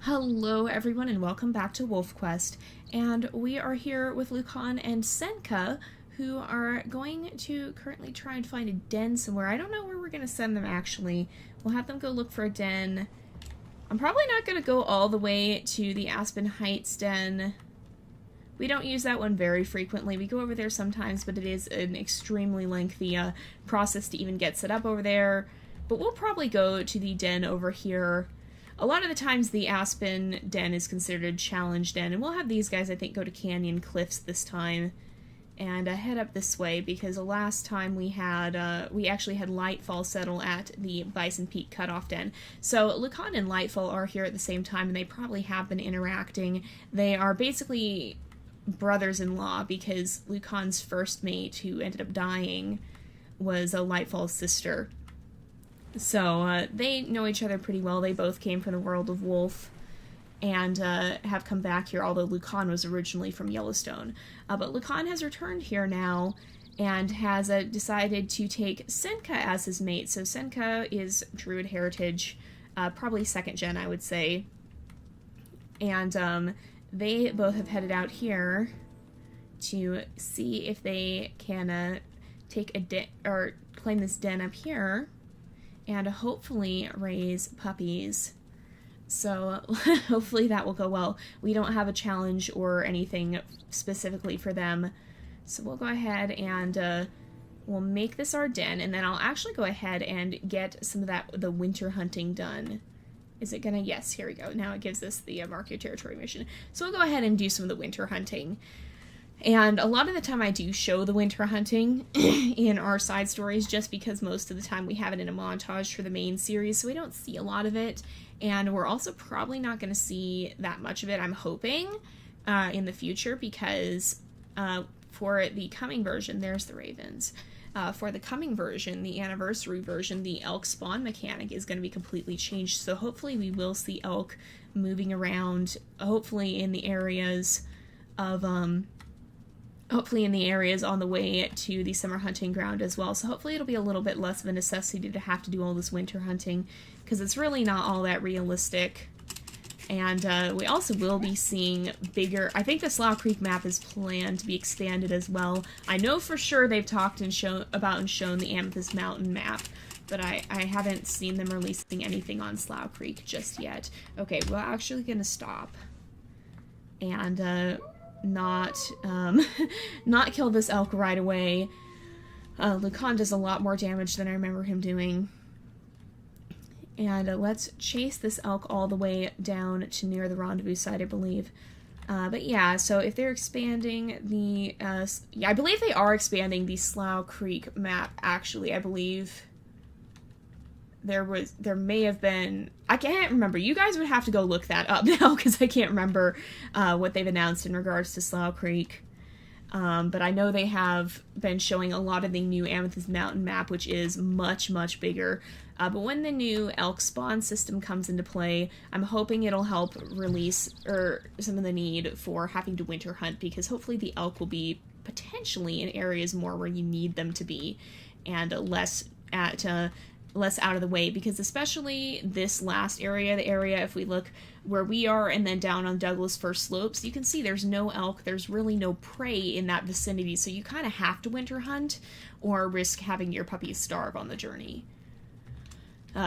Hello everyone and welcome back to WolfQuest, and we are here with Lucan and Senka, who are going to currently try and find a den somewhere. I don't know where we're going to send them actually. We'll have them go look for a den. I'm probably not going to go all the way to the Aspen Heights den. We don't use that one very frequently. We go over there sometimes, but it is an extremely lengthy process to even get set up over there. But we'll probably go to the den over here. A lot of the times the Aspen den is considered a challenge den, and we'll have these guys, I think, go to Canyon Cliffs this time and head up this way, because the last time we actually had Lightfall settle at the Bison Peak Cutoff Den. So Lucan and Lightfall are here at the same time, and they probably have been interacting. They are basically brothers-in-law, because Lucan's first mate, who ended up dying, was Lightfall's sister. So they know each other pretty well. They both came from the world of Wolf and have come back here, although Lucan was originally from Yellowstone. But Lucan has returned here now and has decided to take Senka as his mate. So Senka is Druid heritage, probably second gen, I would say. And they both have headed out here to see if they can take a den, or claim this den up here, and hopefully raise puppies. So hopefully that will go well. We don't have a challenge or anything specifically for them. So we'll go ahead and we'll make this our den, and then I'll actually go ahead and get some of the winter hunting done. Is it gonna? Yes, here we go. Now it gives us the Mark Your Territory mission. So we'll go ahead and do some of the winter hunting. And a lot of the time I do show the winter hunting in our side stories, just because most of the time we have it in a montage for the main series, so we don't see a lot of it. And we're also probably not going to see that much of it, I'm hoping, in the future, because for the coming version, there's the ravens. For the coming version, the anniversary version, the elk spawn mechanic is going to be completely changed, so hopefully we will see elk moving around, hopefully in the areas of, hopefully in the areas on the way to the summer hunting ground as well. So hopefully it'll be a little bit less of a necessity to have to do all this winter hunting, because it's really not all that realistic. And we also will be seeing bigger... I think the Slough Creek map is planned to be expanded as well. I know for sure they've talked and shown the Amethyst Mountain map, but I haven't seen them releasing anything on Slough Creek just yet. Okay, we're actually going to stop and not kill this elk right away. Lucan does a lot more damage than I remember him doing. And let's chase this elk all the way down to near the rendezvous site, I believe. But yeah, so if they're expanding the... yeah, I believe they are expanding the Slough Creek map, actually. I believe there may have been... I can't remember. You guys would have to go look that up now, because I can't remember what they've announced in regards to Slough Creek. But I know they have been showing a lot of the new Amethyst Mountain map, which is much, much bigger. But when the new elk spawn system comes into play, I'm hoping it'll help release some of the need for having to winter hunt, because hopefully the elk will be potentially in areas more where you need them to be, and less out of the way, because especially this last area, the area, if we look where we are and then down on Douglas Fir Slopes, you can see there's no elk, there's really no prey in that vicinity, so you kind of have to winter hunt or risk having your puppies starve on the journey.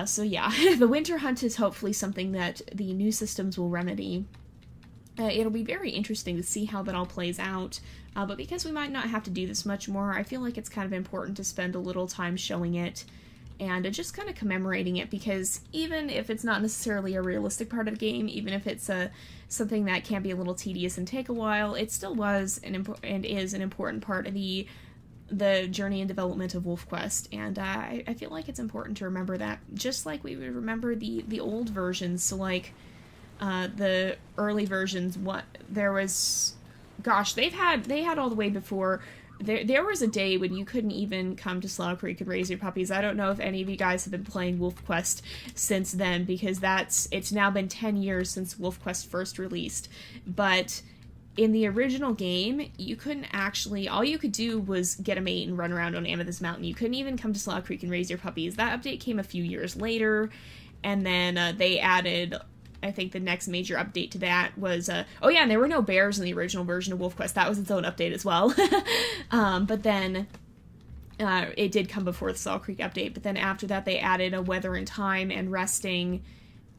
So yeah, the winter hunt is hopefully something that the new systems will remedy. It'll be very interesting to see how that all plays out, but because we might not have to do this much more, I feel like it's kind of important to spend a little time showing it and just kind of commemorating it, because even if it's not necessarily a realistic part of the game, even if it's something that can be a little tedious and take a while, it still was and is an important part of the journey and development of WolfQuest, and I feel like it's important to remember that, just like we would remember the old versions. So like the early versions, they had all the way before. There was a day when you couldn't even come to Slough Creek and raise your puppies. I don't know if any of you guys have been playing WolfQuest since then, because it's now been 10 years since WolfQuest first released. But in the original game, you couldn't actually... all you could do was get a mate and run around on Amethyst Mountain. You couldn't even come to Slough Creek and raise your puppies. That update came a few years later, and then they added I think the next major update to that was, oh yeah, and there were no bears in the original version of WolfQuest. That was its own update as well. But then it did come before the Salt Creek update, but then after that they added a weather and time and resting,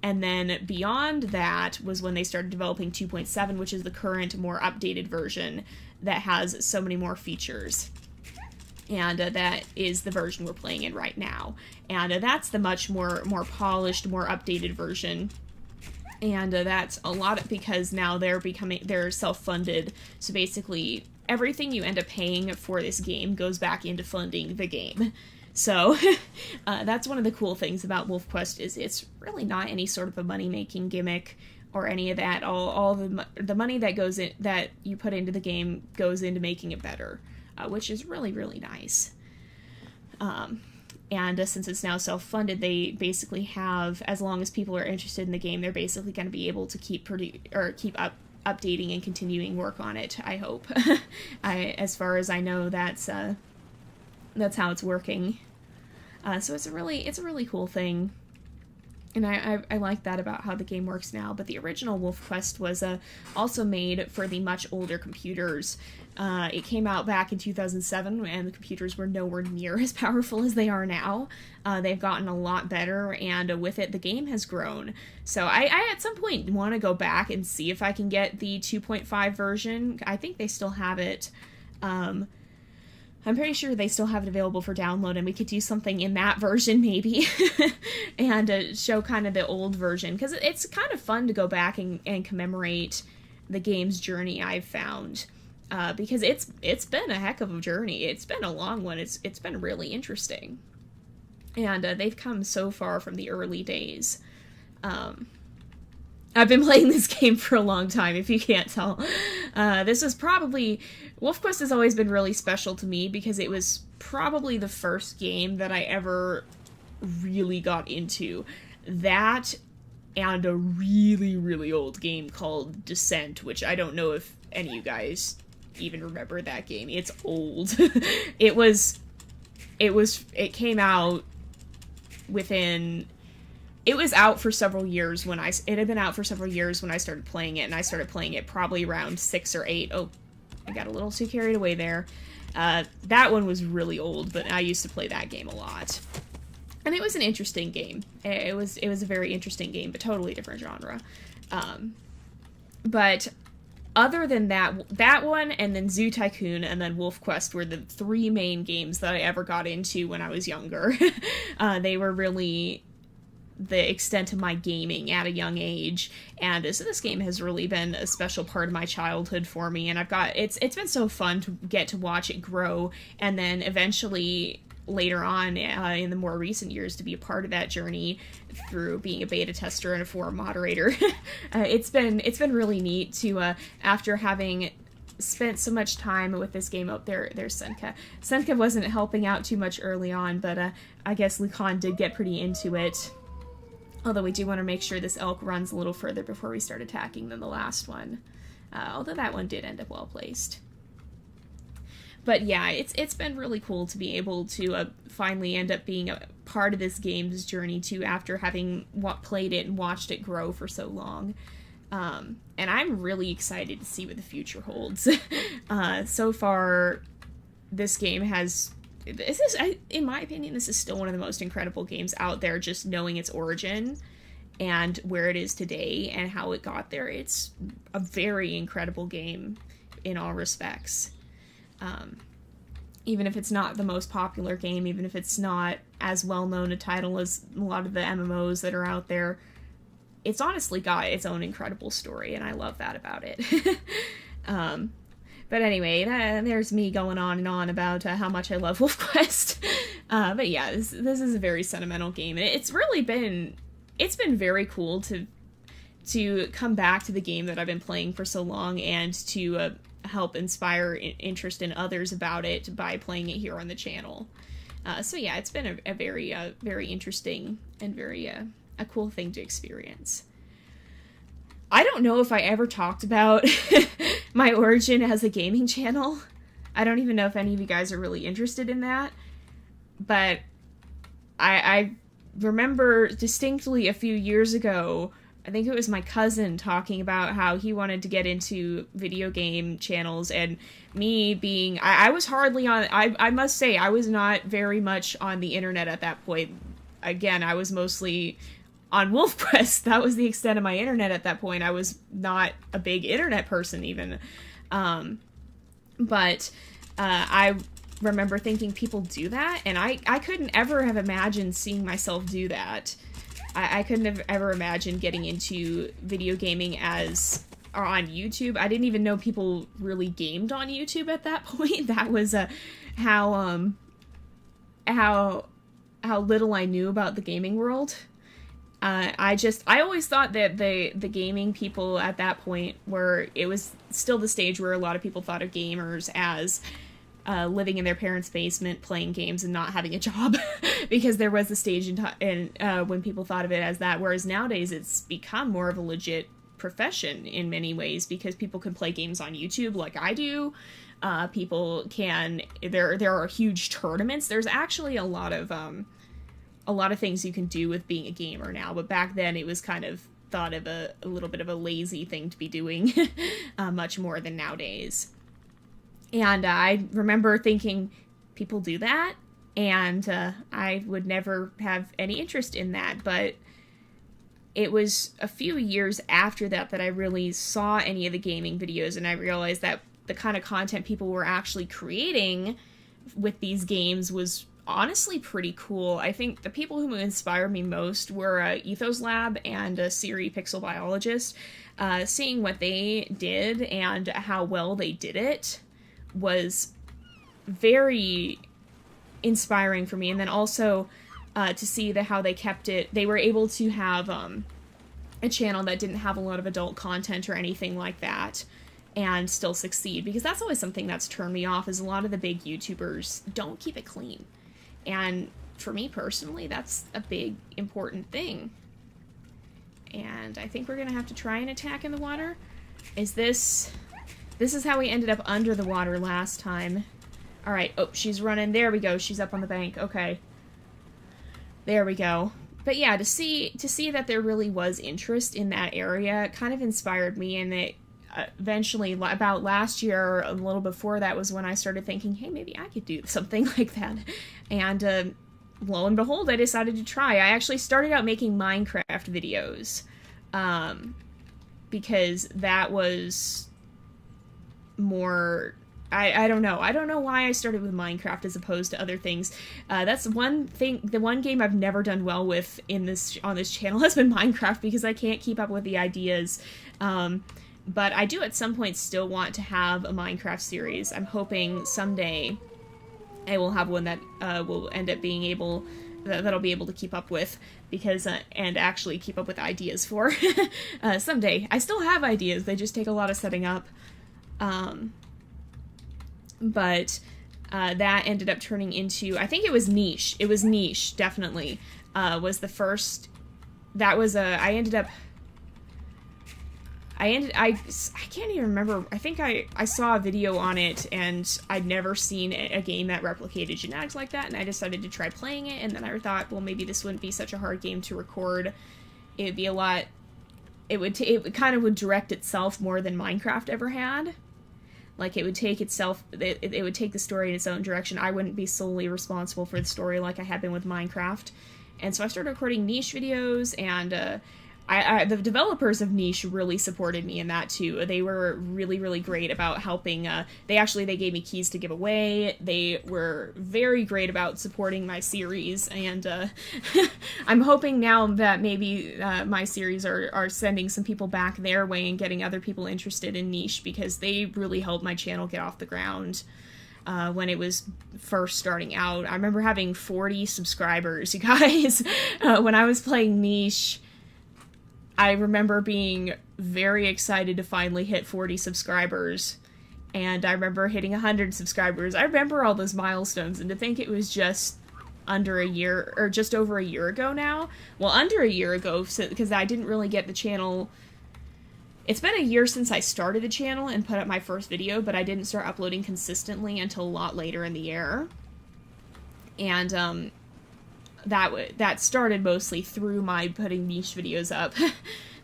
and then beyond that was when they started developing 2.7, which is the current, more updated version that has so many more features. And that is the version we're playing in right now. And that's the much more polished, more updated version. And that's a lot because now they're self-funded. So basically, everything you end up paying for this game goes back into funding the game. So that's one of the cool things about WolfQuest, is it's really not any sort of a money-making gimmick or any of that. All the money that goes in, that you put into the game, goes into making it better, which is really, really nice. And since it's now self-funded, they basically have, as long as people are interested in the game, they're basically going to be able to keep updating and continuing work on it, I hope. As far as I know, that's how it's working. So it's a really cool thing. And I like that about how the game works now. But the original WolfQuest was also made for the much older computers. It came out back in 2007, and the computers were nowhere near as powerful as they are now. They've gotten a lot better, and with it, the game has grown. So I at some point want to go back and see if I can get the 2.5 version. I think they still have it. I'm pretty sure they still have it available for download, and we could do something in that version, maybe, and show kind of the old version, because it's kind of fun to go back and commemorate the game's journey, I've found, because it's been a heck of a journey. It's been a long one. It's been really interesting, and they've come so far from the early days. I've been playing this game for a long time, if you can't tell. WolfQuest has always been really special to me because it was probably the first game that I ever really got into. That and a really, really old game called Descent, which I don't know if any of you guys even remember that game. It's old. It came out within... It was out for several years it had been out for several years when I started playing it, and I started playing it probably around 6 or 8. Oh, I got a little too carried away there. That one was really old, but I used to play that game a lot. And it was an interesting game. It was a very interesting game, but totally different genre. But other than that one, and then Zoo Tycoon, and then WolfQuest were the 3 main games that I ever got into when I was younger. They were really the extent of my gaming at a young age, and so this game has really been a special part of my childhood for me, and it's been so fun to get to watch it grow, and then eventually later on in the more recent years to be a part of that journey through being a beta tester and a forum moderator. It's been really neat to after having spent so much time with this game. There's Senka. Senka wasn't helping out too much early on, but I guess Lucan did get pretty into it. Although we do want to make sure this elk runs a little further before we start attacking than the last one. Although that one did end up well placed. But yeah, it's been really cool to be able to finally end up being a part of this game's journey too, after having played it and watched it grow for so long. And I'm really excited to see what the future holds. So far, this game has... in my opinion, this is still one of the most incredible games out there, just knowing its origin and where it is today and how it got there. It's a very incredible game in all respects. Even if it's not the most popular game, even if it's not as well-known a title as a lot of the MMOs that are out there, it's honestly got its own incredible story, and I love that about it. But anyway, there's me going on and on about how much I love WolfQuest. But yeah, this is a very sentimental game, and it's been very cool to come back to the game that I've been playing for so long, and to help inspire interest in others about it by playing it here on the channel. So yeah, it's been a very interesting and very a cool thing to experience. I don't know if I ever talked about my origin as a gaming channel. I don't even know if any of you guys are really interested in that. But I remember distinctly a few years ago I think it was my cousin talking about how he wanted to get into video game channels, and me being, I was hardly on, I must say, I was not very much on the internet at that point. Again, I was mostly on WolfQuest. That was the extent of my internet at that point. I was not a big internet person even. But I remember thinking people do that, and I couldn't ever have imagined seeing myself do that. I couldn't have ever imagined getting into video gaming or on YouTube. I didn't even know people really gamed on YouTube at that point. That was how little I knew about the gaming world. I always thought that the gaming people at that point it was still the stage where a lot of people thought of gamers as living in their parents' basement playing games and not having a job, because there was a stage when people thought of it as that, whereas nowadays it's become more of a legit profession in many ways, because people can play games on YouTube like I do. People can, there are huge tournaments. There's actually a lot of things you can do with being a gamer now, but back then it was kind of thought of a little bit of a lazy thing to be doing, much more than nowadays. And I remember thinking, people do that? And I would never have any interest in that, but it was a few years after that I really saw any of the gaming videos, and I realized that the kind of content people were actually creating with these games was honestly pretty cool. I think the people who inspired me most were Ethos Lab and Siri Pixel Biologist. Seeing what they did and how well they did it was very inspiring for me. And then also to see how they kept it. They were able to have a channel that didn't have a lot of adult content or anything like that and still succeed, because that's always something that's turned me off, is a lot of the big YouTubers don't keep it clean. And for me personally, that's a big important thing. And I think we're gonna have to try an attack in the water. This is how we ended up under the water last time. Alright, oh, she's running. There we go. She's up on the bank. Okay. There we go. But yeah, to see that there really was interest in that area kind of inspired me, and it eventually, about last year, a little before that, was when I started thinking, hey, maybe I could do something like that. And lo and behold, I decided to try. I actually started out making Minecraft videos, because that was more, I don't know. I don't know why I started with Minecraft as opposed to other things. That's one thing, the one game I've never done well with on this channel has been Minecraft, because I can't keep up with the ideas. But I do at some point still want to have a Minecraft series. I'm hoping someday I will have one that will end up being able, that I'll be able to keep up with, because and actually keep up with ideas for someday. I still have ideas, they just take a lot of setting up. But that ended up turning into, I think it was Niche. It was Niche, definitely. Was the first, that was I can't even remember. I think I saw a video on it, and I'd never seen a game that replicated genetics like that, and I decided to try playing it, and then I thought, well, maybe this wouldn't be such a hard game to record. It would be a lot, it kind of would direct itself more than Minecraft ever had. Like, it would take itself, it would take the story in its own direction. I wouldn't be solely responsible for the story like I had been with Minecraft. And so I started recording Niche videos, and the developers of Niche really supported me in that too. They were really, really great about helping. They gave me keys to give away. They were very great about supporting my series, and I'm hoping now that maybe my series are sending some people back their way and getting other people interested in Niche, because they really helped my channel get off the ground. When it was first starting out. I remember having 40 subscribers, you guys, when I was playing Niche. I remember being very excited to finally hit 40 subscribers, and I remember hitting 100 subscribers. I remember all those milestones, and to think it was just under a year, or just over a year ago now. Well, under a year ago, because I didn't really get the channel. It's been a year since I started the channel and put up my first video, but I didn't start uploading consistently until a lot later in the year. And that started mostly through my putting niche videos up.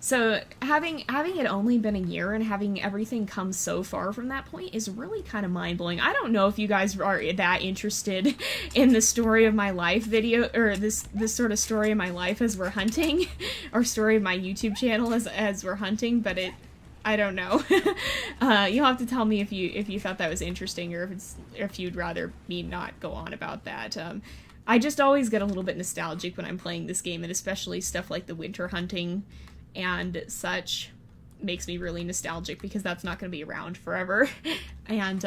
So having it only been a year and having everything come so far from that point is really kind of mind-blowing. I don't know if you guys are that interested in the story of my life video, or this sort of story of my life as we're hunting, or story of my YouTube channel as we're hunting, but I don't know. You'll have to tell me if you thought that was interesting, or if you'd rather me not go on about that. I just always get a little bit nostalgic when I'm playing this game, and especially stuff like the winter hunting and such makes me really nostalgic, because that's not going to be around forever. And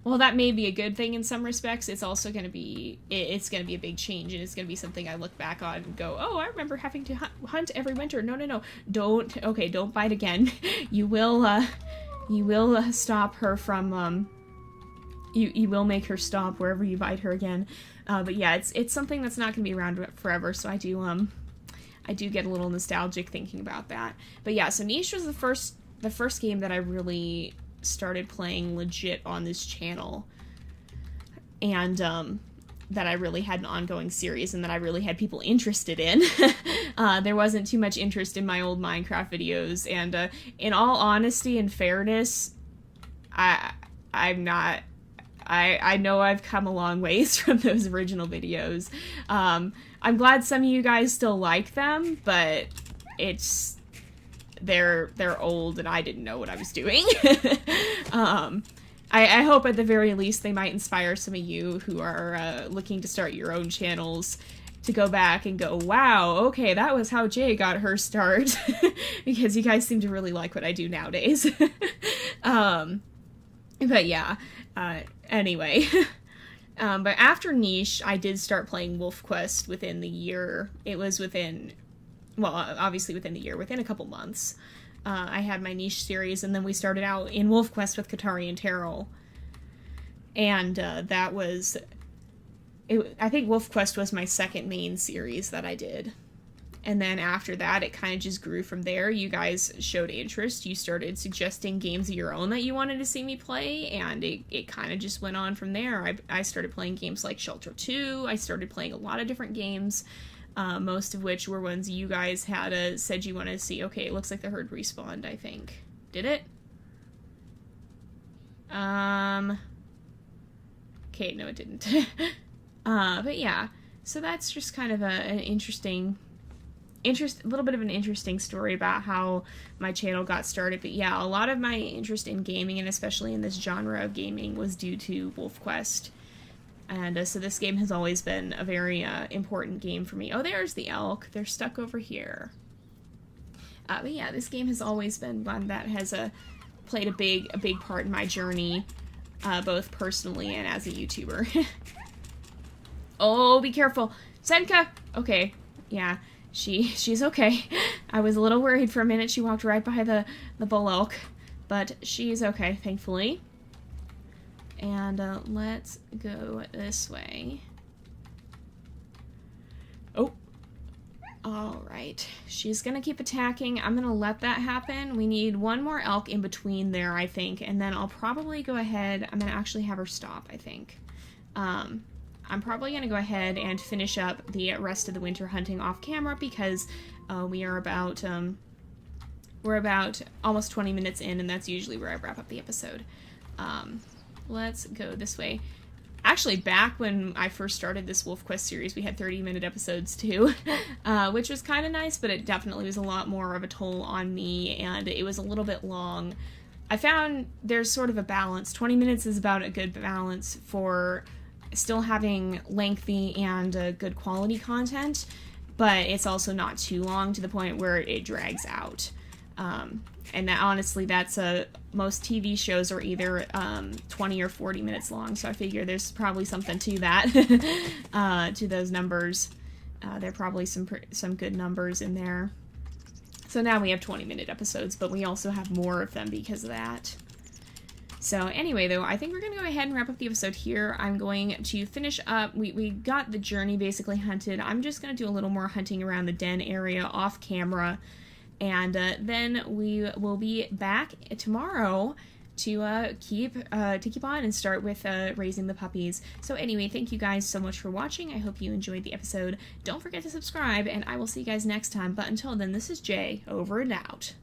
well, that may be a good thing in some respects. It's also going to be a big change, and it's going to be something I look back on and go, oh, I remember having to hunt every winter. No, don't bite again. You will stop her from you will make her stop wherever you bite her again. But yeah, it's something that's not going to be around forever, so I do get a little nostalgic thinking about that. But yeah, so Niche was the first game that I really started playing legit on this channel, and that I really had an ongoing series, and that I really had people interested in. There wasn't too much interest in my old Minecraft videos, and in all honesty and fairness, I know I've come a long ways from those original videos. I'm glad some of you guys still like them, but they're old and I didn't know what I was doing. I hope at the very least they might inspire some of you who are looking to start your own channels to go back and go, wow, okay, that was how Jay got her start. Because you guys seem to really like what I do nowadays. But yeah, anyway. But after Niche, I did start playing WolfQuest within the year. It was obviously within the year, within a couple months. I had my Niche series, and then we started out in WolfQuest with Katari and Terrell. And that was... I think WolfQuest was my second main series that I did. And then after that, it kind of just grew from there. You guys showed interest. You started suggesting games of your own that you wanted to see me play, and it kind of just went on from there. I started playing games like Shelter 2. I started playing a lot of different games, most of which were ones you guys had said you wanted to see. Okay, it looks like the herd respawned, I think. Did it? Okay, no it didn't. But yeah, so that's just kind of an a little bit of an interesting story about how my channel got started. But yeah, a lot of my interest in gaming, and especially in this genre of gaming, was due to WolfQuest. And so this game has always been a very important game for me. Oh, there's the elk. They're stuck over here. But yeah, this game has always been one that has played a big part in my journey, both personally and as a YouTuber. Oh, be careful. Senka! Okay, yeah. She's okay. I was a little worried for a minute. She walked right by the bull elk, but she's okay, thankfully. And let's go this way. Oh, all right. She's gonna keep attacking. I'm gonna let that happen. We need one more elk in between there, I think, and then I'll probably go ahead. I'm gonna actually have her stop, I think. I'm probably going to go ahead and finish up the rest of the winter hunting off camera, because we're about almost 20 minutes in, and that's usually where I wrap up the episode. Let's go this way. Actually, back when I first started this WolfQuest series, we had 30-minute episodes too, which was kind of nice, but it definitely was a lot more of a toll on me, and it was a little bit long. I found there's sort of a balance. 20 minutes is about a good balance for still having lengthy and good quality content, but it's also not too long to the point where it drags out. And that, honestly, that's most TV shows are either 20 or 40 minutes long, so I figure there's probably something to that, to those numbers. There are probably some good numbers in there. So now we have 20-minute episodes, but we also have more of them because of that. So anyway, though, I think we're going to go ahead and wrap up the episode here. I'm going to finish up. We got the journey basically hunted. I'm just going to do a little more hunting around the den area off camera. And then we will be back tomorrow to keep on and start with raising the puppies. So anyway, thank you guys so much for watching. I hope you enjoyed the episode. Don't forget to subscribe, and I will see you guys next time. But until then, this is Jay, over and out.